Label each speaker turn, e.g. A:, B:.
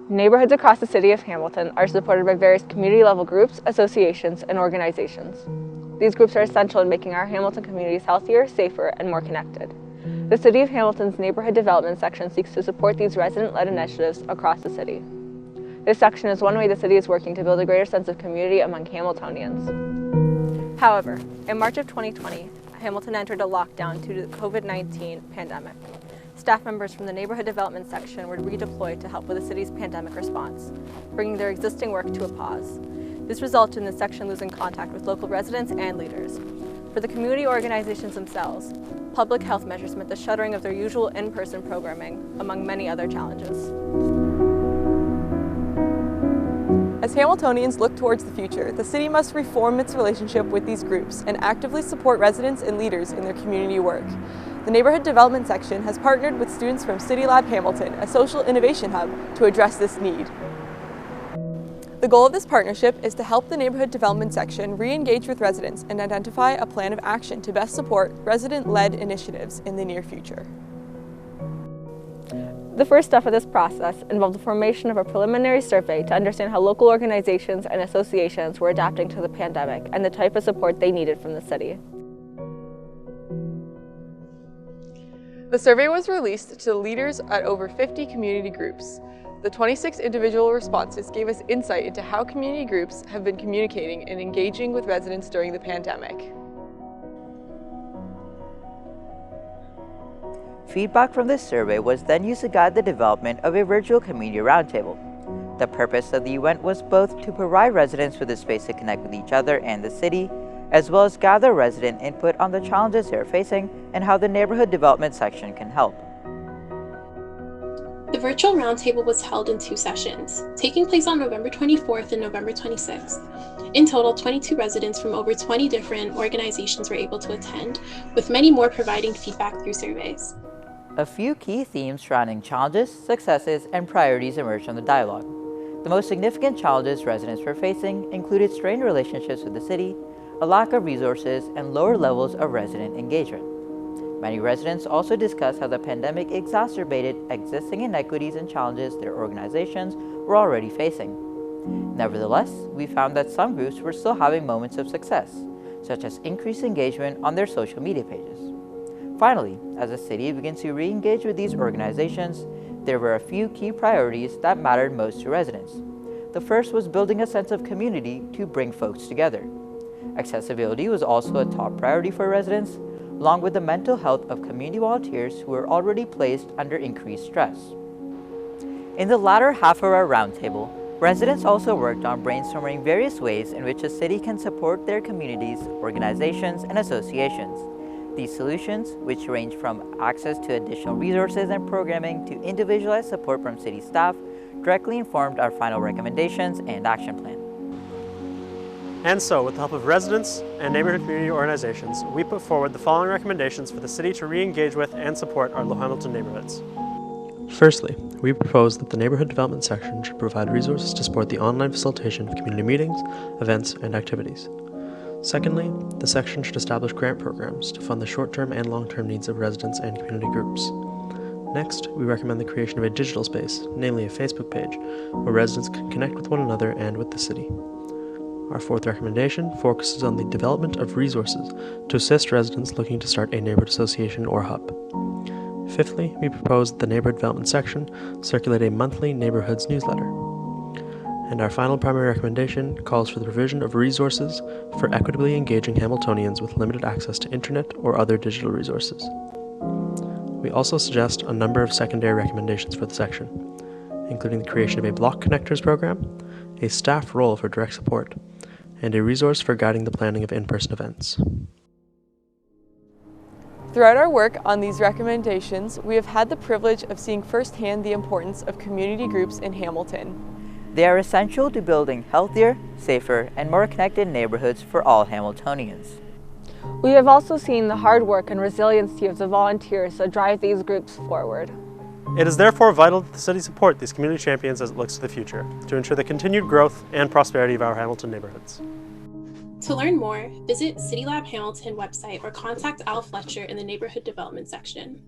A: Neighborhoods across the city of Hamilton are supported by various community-level groups, associations, and organizations. These groups are essential in making our Hamilton communities healthier, safer, and more connected. The City of Hamilton's Neighborhood Development Section seeks to support these resident-led initiatives across the city. This section is one way the city is working to build a greater sense of community among Hamiltonians. However, in March of 2020, Hamilton entered a lockdown due to the COVID-19 pandemic. Staff members from the Neighborhood Development Section were redeployed to help with the city's pandemic response, bringing their existing work to a pause. This resulted in the section losing contact with local residents and leaders. For the community organizations themselves, public health measures meant the shuttering of their usual in-person programming, among many other challenges.
B: As Hamiltonians look towards the future, the city must reform its relationship with these groups and actively support residents and leaders in their community work. The Neighborhood Development Section has partnered with students from CityLAB Hamilton, a social innovation hub, to address this need. The goal of this partnership is to help the Neighborhood Development Section re-engage with residents and identify a plan of action to best support resident-led initiatives in the near future.
A: The first step of this process involved the formation of a preliminary survey to understand how local organizations and associations were adapting to the pandemic and the type of support they needed from the city.
B: The survey was released to leaders at over 50 community groups. The 26 individual responses gave us insight into how community groups have been communicating and engaging with residents during the pandemic.
C: Feedback from this survey was then used to guide the development of a virtual community roundtable. The purpose of the event was both to provide residents with a space to connect with each other and the city, as well as gather resident input on the challenges they are facing and how the Neighborhood Development Section can help.
D: The virtual roundtable was held in 2 sessions, taking place on November 24th and November 26th. In total, 22 residents from over 20 different organizations were able to attend, with many more providing feedback through surveys.
C: A few key themes surrounding challenges, successes, and priorities emerged from the dialogue. The most significant challenges residents were facing included strained relationships with the city, a lack of resources, and lower levels of resident engagement. Many residents also discussed how the pandemic exacerbated existing inequities and challenges their organizations were already facing. Nevertheless, we found that some groups were still having moments of success, such as increased engagement on their social media pages. Finally, as the city begins to re-engage with these organizations, there were a few key priorities that mattered most to residents. The first was building a sense of community to bring folks together. Accessibility was also a top priority for residents, along with the mental health of community volunteers who were already placed under increased stress. In the latter half of our roundtable, residents also worked on brainstorming various ways in which a city can support their communities, organizations, and associations. These solutions, which range from access to additional resources and programming to individualized support from city staff, directly informed our final recommendations and action plan.
E: And so, with the help of residents and neighborhood community organizations, we put forward the following recommendations for the city to re-engage with and support our low Hamilton neighborhoods.
F: Firstly, we propose that the Neighborhood Development Section should provide resources to support the online facilitation of community meetings, events, and activities. Secondly, the section should establish grant programs to fund the short-term and long-term needs of residents and community groups. Next, we recommend the creation of a digital space, namely a Facebook page, where residents can connect with one another and with the city. Our fourth recommendation focuses on the development of resources to assist residents looking to start a neighborhood association or hub. Fifthly, we propose that the Neighborhood Development Section circulate a monthly neighborhoods newsletter. And our final primary recommendation calls for the provision of resources for equitably engaging Hamiltonians with limited access to internet or other digital resources. We also suggest a number of secondary recommendations for the section, including the creation of a block connectors program, a staff role for direct support, and a resource for guiding the planning of in-person events.
B: Throughout our work on these recommendations, we have had the privilege of seeing firsthand the importance of community groups in Hamilton.
C: They are essential to building healthier, safer, and more connected neighborhoods for all Hamiltonians.
A: We have also seen the hard work and resiliency of the volunteers that drive these groups forward.
E: It is therefore vital that the city support these community champions as it looks to the future, to ensure the continued growth and prosperity of our Hamilton neighborhoods.
D: To learn more, visit CityLAB Hamilton website or contact Fletcher in the Neighborhood Development Section.